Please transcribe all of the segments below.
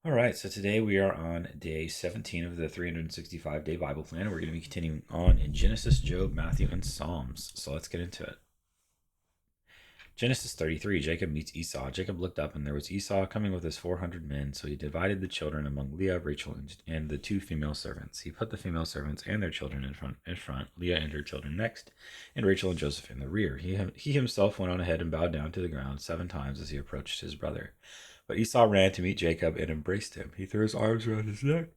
All right, so today we are on day 17 of the 365-day Bible plan, and we're going to be continuing on in Genesis, Job, Matthew, and Psalms. So let's get into it. Genesis 33, Jacob meets Esau. Jacob looked up, and there was Esau coming with his 400 men. So he divided the children among Leah, Rachel, and the two female servants. He put the female servants and their children in front, Leah and her children next, and Rachel and Joseph in the rear. He himself went on ahead and bowed down to the ground 7 times as he approached his brother. But Esau ran to meet Jacob and embraced him. He threw his arms around his neck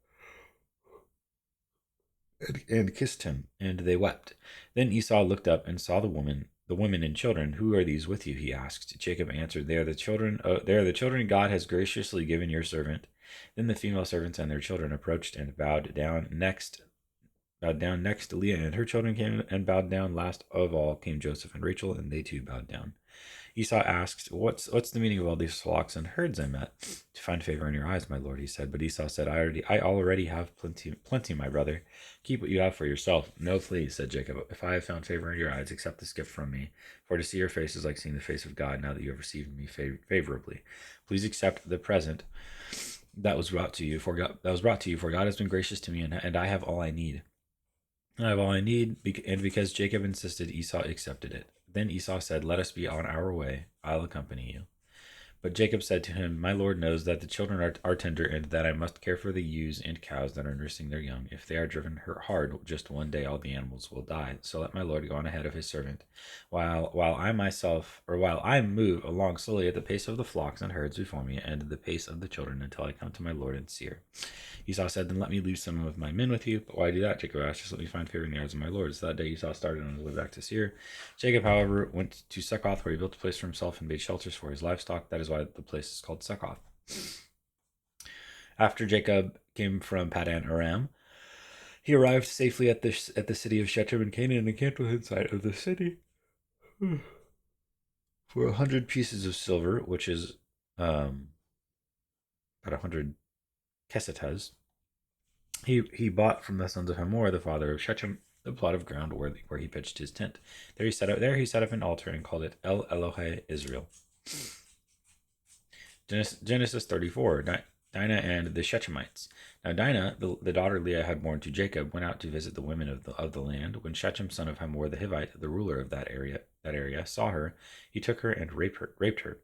and kissed him, and they wept. Then Esau looked up and saw the women and children. Who are these with you? He asked. Jacob answered, They are the children. They are the children God has graciously given your servant. Then the female servants and their children approached and bowed down next. Bowed down next. Leah and her children came and bowed down. Last of all came Joseph and Rachel, and they too bowed down. Esau asked, What's the meaning of all these flocks and herds I met? To find favor in your eyes, my lord, he said. But Esau said, I already have plenty, my brother. Keep what you have for yourself. No, please, said Jacob. If I have found favor in your eyes, accept this gift from me. For to see your face is like seeing the face of God now that you have received me favorably. Please accept the present that was brought to you, for God has been gracious to me, and I have all I need. I have all I need, and because Jacob insisted, Esau accepted it. Then Esau said, Let us be on our way. I'll accompany you. But Jacob said to him, My lord knows that the children are tender, and that I must care for the ewes and cows that are nursing their young. If they are driven hard, just one day all the animals will die. So let my lord go on ahead of his servant, while I move along slowly at the pace of the flocks and herds before me, and the pace of the children, until I come to my lord and Seir. Esau said, Then let me leave some of my men with you. But why do that? Jacob asked. Just let me find favor in the eyes of my lord. So that day Esau started on his way back to Seir. Jacob, however, went to Succoth, where he built a place for himself and made shelters for his livestock. That is why the place is called Succoth. After Jacob came from Padan Aram, he arrived safely at the city of Shechem in Canaan and encamped within sight of the city for 100 pieces of silver, which is about 100 kesetas. He bought from the sons of Hamor, the father of Shechem, the plot of ground where he pitched his tent. There he set up an altar and called it El Elohe Israel. Genesis 34. Dinah and the Shechemites. Now Dinah, the daughter Leah had born to Jacob, went out to visit the women of the land. When Shechem, son of Hamor the Hivite, the ruler of that area, saw her, he took her and raped her.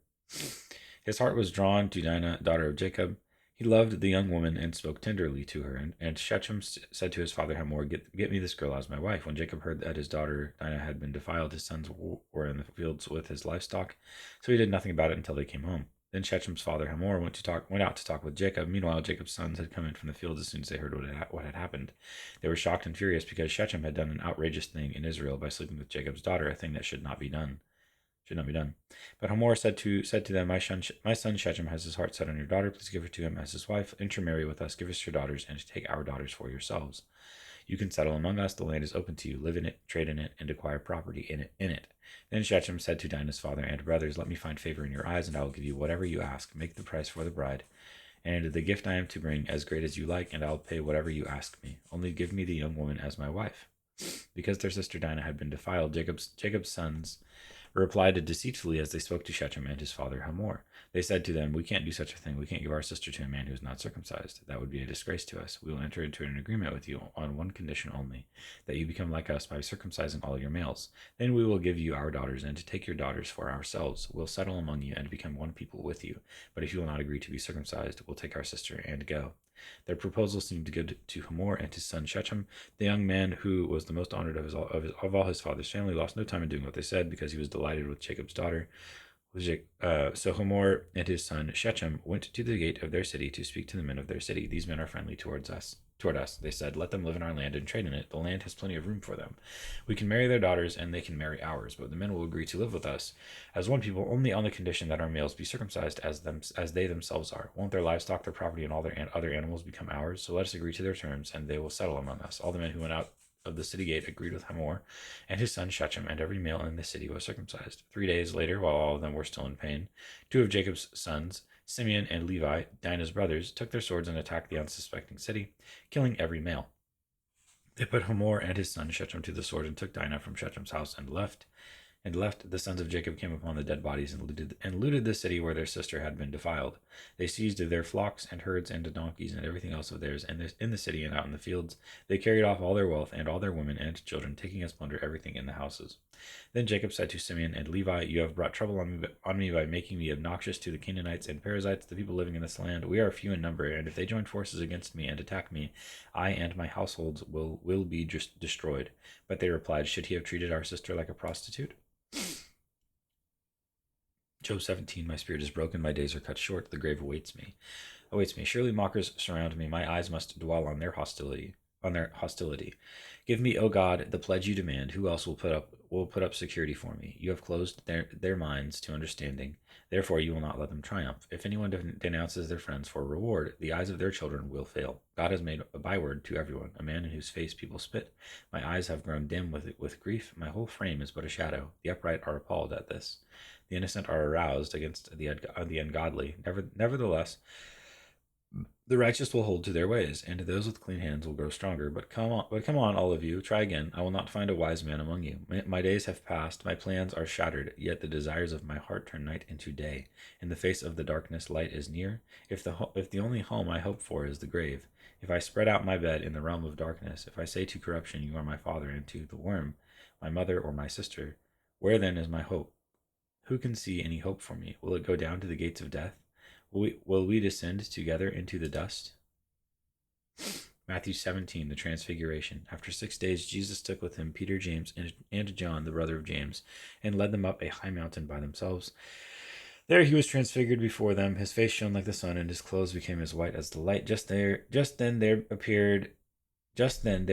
His heart was drawn to Dinah, daughter of Jacob. He loved the young woman and spoke tenderly to her. And Shechem said to his father Hamor, Get me this girl as my wife. When Jacob heard that his daughter Dinah had been defiled, his sons were in the fields with his livestock, so he did nothing about it until they came home. Then Shechem's father Hamor went out to talk with Jacob. Meanwhile, Jacob's sons had come in from the fields as soon as they heard what had happened. They were shocked and furious because Shechem had done an outrageous thing in Israel by sleeping with Jacob's daughter, a thing that should not be done. But Hamor said to them, My son Shechem has his heart set on your daughter. Please give her to him as his wife. Intermarry with us. Give us your daughters, and take our daughters for yourselves. You can settle among us. The land is open to you. Live in it, trade in it, and acquire property in it. Then Shechem said to Dinah's father and brothers, Let me find favor in your eyes, and I will give you whatever you ask. Make the price for the bride, and the gift I am to bring as great as you like, and I will pay whatever you ask me. Only give me the young woman as my wife. Because their sister Dinah had been defiled, Jacob's sons replied deceitfully as they spoke to Shechem and his father Hamor. They said to them, We can't do such a thing. We can't give our sister to a man who is not circumcised. That would be a disgrace to us. We will enter into an agreement with you on one condition only, that you become like us by circumcising all your males. Then we will give you our daughters, and to take your daughters for ourselves. We'll settle among you and become one people with you. But if you will not agree to be circumcised, we'll take our sister and go. Their proposal seemed good to Hamor and his son Shechem. The young man, who was the most honored of all his father's family, lost no time in doing what they said, because he was delighted with Jacob's daughter. So Hamor and his son Shechem went to the gate of their city to speak to the men of their city. These men are friendly toward us, they said. Let them live in our land and trade in it. The land has plenty of room for them. We can marry their daughters, and they can marry ours, but the men will agree to live with us as one people only on the condition that our males be circumcised as they themselves are. Won't their livestock, their property, and all their other animals become ours? So let us agree to their terms, and they will settle among us. All the men who went out of the city gate agreed with Hamor and his son Shechem, and every male in the city was circumcised. 3 days later, while all of them were still in pain, two of Jacob's sons, Simeon and Levi, Dinah's brothers, took their swords and attacked the unsuspecting city, killing every male. They put Hamor and his son Shechem to the sword and took Dinah from Shechem's house and left. and left. The sons of Jacob came upon the dead bodies and looted the city where their sister had been defiled. They seized their flocks and herds and donkeys and everything else of theirs in the city and out in the fields. They carried off all their wealth and all their women and children, taking as plunder everything in the houses. Then Jacob said to Simeon and Levi, "You have brought trouble on me by making me obnoxious to the Canaanites and Perizzites, the people living in this land. We are few in number, and if they join forces against me and attack me, I and my households will be just destroyed." But they replied, "Should he have treated our sister like a prostitute?" Job 17, my spirit is broken, my days are cut short, the grave awaits me. Surely mockers surround me, my eyes must dwell on their hostility. Give me, O God, the pledge you demand. Who else will put up security for me? You have closed their minds to understanding. Therefore you will not let them triumph. If anyone denounces their friends for reward, the eyes of their children will fail. God has made a byword to everyone, a man in whose face people spit. My eyes have grown dim with grief. My whole frame is but a shadow. The upright are appalled at this. The innocent are aroused against the ungodly. Nevertheless, the righteous will hold to their ways, and those with clean hands will grow stronger. But come on, all of you, try again. I will not find a wise man among you. My days have passed, my plans are shattered, yet the desires of my heart turn night into day. In the face of the darkness, light is near. If the only home I hope for is the grave, if I spread out my bed in the realm of darkness, if I say to corruption, you are my father, and to the worm, my mother or my sister, where then is my hope? Who can see any hope for me? Will it go down to the gates of death? Will we descend together into the dust? Matthew 17, the Transfiguration. After 6 days, Jesus took with him Peter, James, and John, the brother of James, and led them up a high mountain by themselves. There he was transfigured before them. His face shone like the sun, and his clothes became as white as the light. Just then there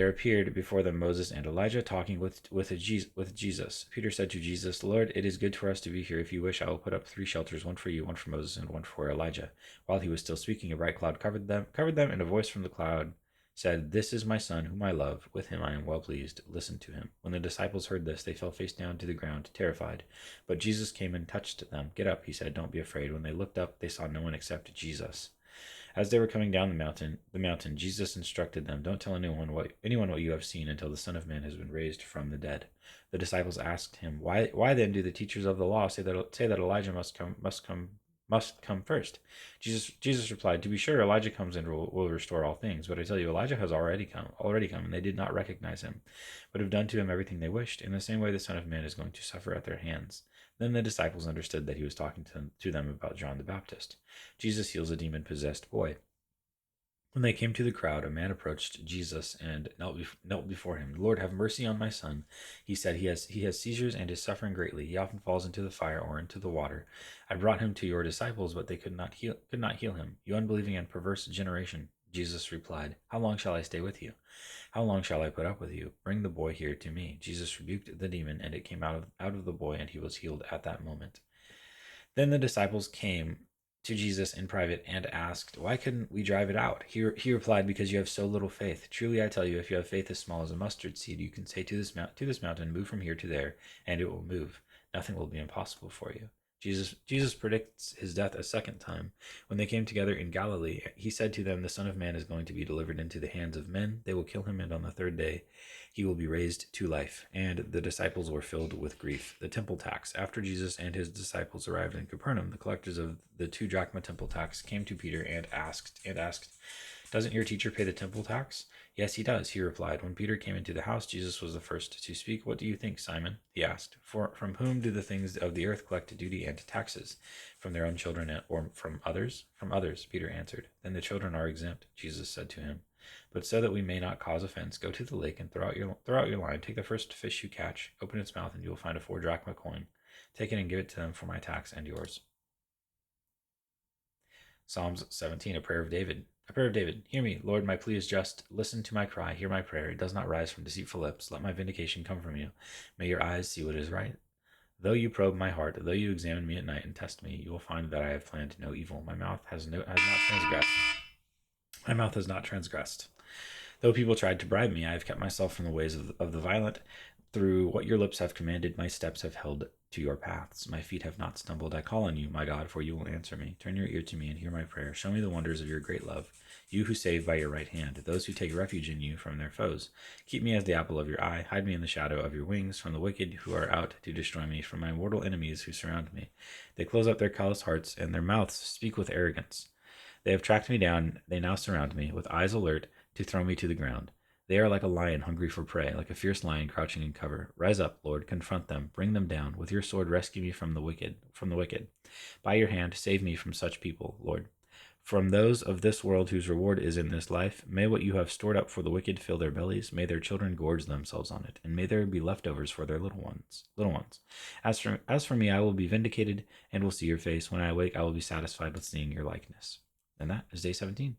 appeared before them Moses and Elijah talking with Jesus. Peter said to Jesus, "Lord, it is good for us to be here. If you wish, I will put up 3 shelters, one for you, one for Moses, and one for Elijah." While he was still speaking, a bright cloud covered them, and a voice from the cloud said, "This is my son, whom I love. With him I am well pleased. Listen to him." When the disciples heard this, they fell face down to the ground, terrified. But Jesus came and touched them. "Get up," he said. "Don't be afraid." When they looked up, they saw no one except Jesus. As they were coming down the mountain, Jesus instructed them, "Don't tell anyone what you have seen until the Son of Man has been raised from the dead." The disciples asked him, "Why then do the teachers of the law say that Elijah must come first?" Jesus replied, "To be sure, Elijah comes and will restore all things. But I tell you, Elijah has already come, and they did not recognize him, but have done to him everything they wished. In the same way, the Son of Man is going to suffer at their hands." Then the disciples understood that he was talking to them about John the Baptist. Jesus heals a demon-possessed boy. When they came to the crowd, a man approached Jesus and knelt before him. "Lord, have mercy on my son," he said. He has seizures and is suffering greatly. He often falls into the fire or into the water. I brought him to your disciples, but they could not heal him. You unbelieving and perverse generation." Jesus replied, "How long shall I stay with you? How long shall I put up with you? Bring the boy here to me." Jesus rebuked the demon, and it came out of the boy, and he was healed at that moment. Then the disciples came to Jesus in private and asked, "Why couldn't we drive it out?" He replied, "Because you have so little faith. Truly I tell you, if you have faith as small as a mustard seed, you can say to this mountain, 'Move from here to there,' and it will move. Nothing will be impossible for you." Jesus predicts his death a second time. When they came together in Galilee, he said to them, "The Son of Man is going to be delivered into the hands of men. They will kill him, and on the third day he will be raised to life." And the disciples were filled with grief. The temple tax. After Jesus and his disciples arrived in Capernaum, the collectors of the 2 drachma temple tax came to Peter and asked, "Doesn't your teacher pay the temple tax?" "Yes, he does," he replied. When Peter came into the house, Jesus was the first to speak. "What do you think, Simon?" he asked. From whom do the things of the earth collect duty and taxes? From their own children or from others?" "From others," Peter answered. "Then the children are exempt," Jesus said to him. "But so that we may not cause offense, go to the lake and throw out your line. Take the first fish you catch, open its mouth, and you will find a 4 drachma coin. Take it and give it to them for my tax and yours." Psalms 17, a prayer of David. A prayer of David. "Hear me, Lord, my plea is just. Listen to my cry. Hear my prayer. It does not rise from deceitful lips. Let my vindication come from you. May your eyes see what is right. Though you probe my heart, though you examine me at night and test me, you will find that I have planned no evil. My mouth has not transgressed. My mouth has not transgressed. Though people tried to bribe me, I have kept myself from the ways of the violent. Through what your lips have commanded, my steps have held to your paths. My feet have not stumbled. I call on you, my God, for you will answer me. Turn your ear to me and hear my prayer. Show me the wonders of your great love, you who save by your right hand, those who take refuge in you from their foes. Keep me as the apple of your eye. Hide me in the shadow of your wings from the wicked who are out to destroy me, from my mortal enemies who surround me. They close up their callous hearts, and their mouths speak with arrogance. They have tracked me down. They now surround me, with eyes alert to throw me to the ground. They are like a lion hungry for prey, like a fierce lion crouching in cover. Rise up, Lord, confront them, bring them down. With your sword rescue me from the wicked. By your hand save me from such people, Lord. From those of this world whose reward is in this life, may what you have stored up for the wicked fill their bellies, may their children gorge themselves on it, and may there be leftovers for their little ones. As for me, I will be vindicated and will see your face. When I awake, I will be satisfied with seeing your likeness. And that is day 17.